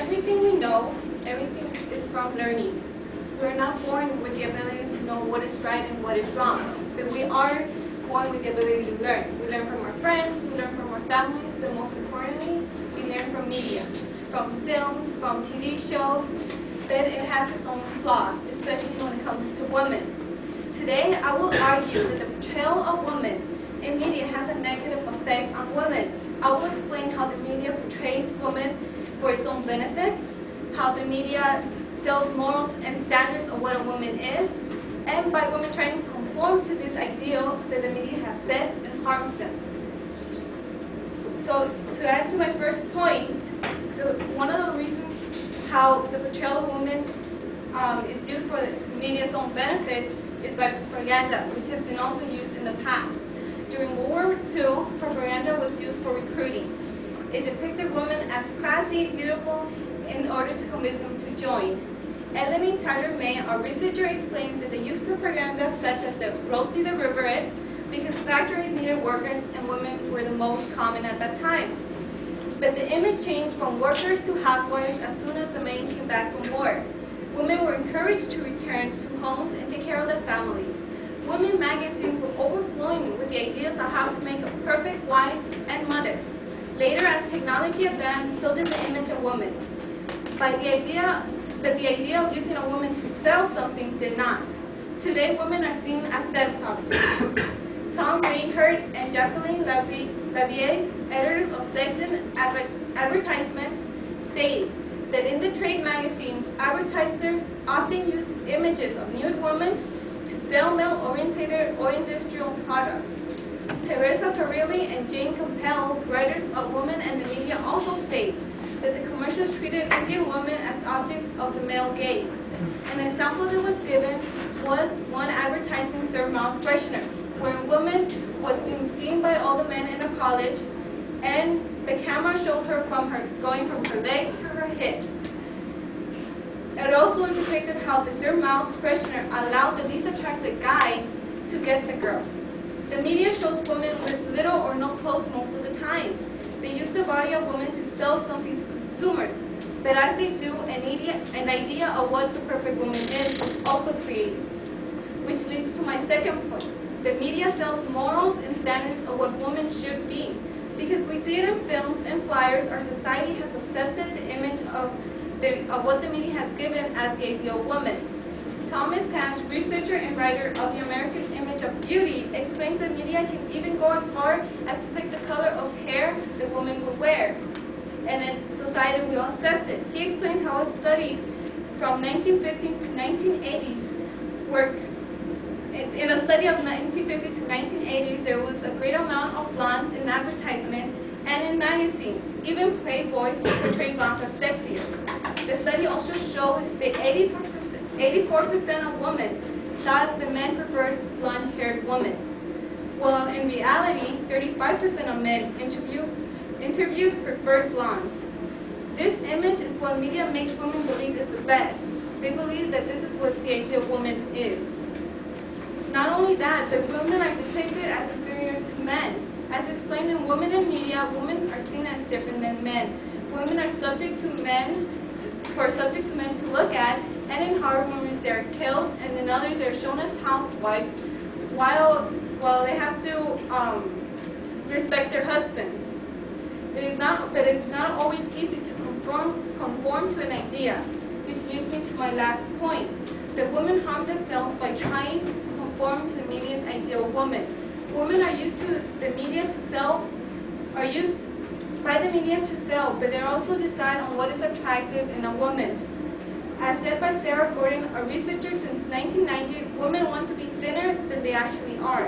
everything we know, everything is from learning. We're not born with the ability to know what is right and what is wrong, but we are born with the ability to learn. We learn from our friends, we learn from our families, but most importantly, we learn from media, from films, from TV shows, but it has its own flaws, especially when it comes to women. Today, I will argue that the portrayal of women in media has a negative effect on women. I will explain how the media portrays women for its own benefit, how the media sells morals and standards of what a woman is, and by women trying to conform to this ideal that the media has set and harms them. So, to add to my first point, one of the reasons how the portrayal of women is used for the media's own benefit is by propaganda, which has been also used in the past. During World War II, propaganda was used for recruiting. It depicted women as classy, beautiful, in order to convince them to join. Ellen Tyler May, a researcher, explains that they used propaganda such as the Rosie the Riverette because factories needed workers and women were the most common at that time. But the image changed from workers to housewives as soon as the men came back from war. Women were encouraged to return to homes and take care of their families. Women magazines were overflowing with the ideas of how to make a perfect wife and mother. Later, as technology advanced, so did the image of women. But the idea of using a woman to sell something did not. Today, women are seen as sex objects. Tom Reinhardt and Jacqueline Lavier, editors of Sex and Advertisement, state that in the trade magazines, advertisers often use images of nude women to sell male-oriented or industrial products. Teresa Carrilli and Jane Campbell, writers of Women and the Media, also state that the commercials treated Indian women as objects of the male gaze. An example that was given was one advertising served mouth freshener, where a woman was being seen by all the men in a college, and the camera showed her going from her leg to her hip. It also depicted how the served mouth freshener allowed the least attractive guy to get the girl. The media shows women with little or no clothes most of the time. They use the body of women to sell something to consumers, but as they do, an idea of what the perfect woman is also created. Which leads to my second point. The media sells morals and standards of what women should be. Because we see it in films and flyers, our society has accepted the image of what the media has given as the ideal woman. Thomas Cash, researcher and writer of The American Image of Beauty, explains that media can even go as far as to pick the color of hair the woman would wear. And in society, we all accept it. He explains how a study from 1950s to 1980s worked. In a study of 1950s to 1980s, there was a great amount of blondes in advertisements and in magazines. Even Playboy portrayed blondes as sexier. The study also showed that 84% of women thought the men preferred blonde-haired women, while in reality, 35% of men interviewed preferred blondes. This image is what media makes women believe is the best. They believe that this is what the ideal woman is. Not only that, but women are depicted as inferior to men. As explained in Women in Media, women are seen as different than men. Women are subject to men to look at, and in horror movies they are killed, and in others they are shown as housewives, while they have to respect their husbands. But it's not always easy to conform to an idea, which leads me to my last point. That women harm themselves by trying to conform to the media's ideal woman. Women are used by the media to sell, but they also decide on what is attractive in a woman. As said by Sarah Gordon, a researcher since 1990, women want to be thinner than they actually are.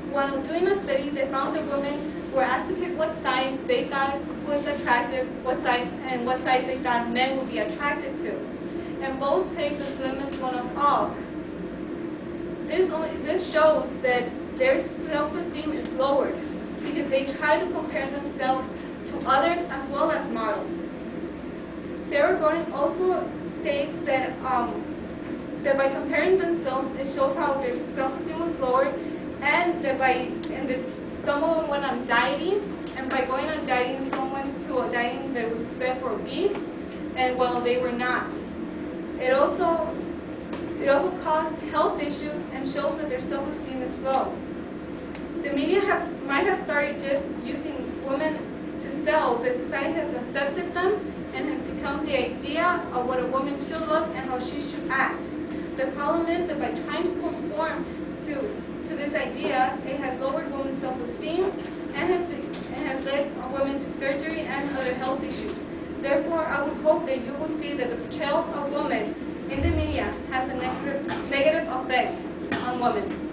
While doing a study, they found that women were asked to pick what size they thought was attractive, what size they thought men would be attracted to. And both picked the slimmest one of all. This shows that their self-esteem is lowered because they try to compare themselves to others as well as models. Sarah Gordon also states that by comparing themselves, it shows how their self-esteem was lowered, and that someone went on dieting, and by going on dieting, someone to a dieting that was fed for beef, and well, they were not. It also caused health issues and shows that their self-esteem is low. The media might have started just using women to sell, but society has accepted them and has become the idea of what a woman should look and how she should act. The problem is that by trying to conform to this idea, it has lowered women's self-esteem and has led women to surgery and other health issues. Therefore, I would hope that you will see that the portrayal of women in the media has a negative effect on women.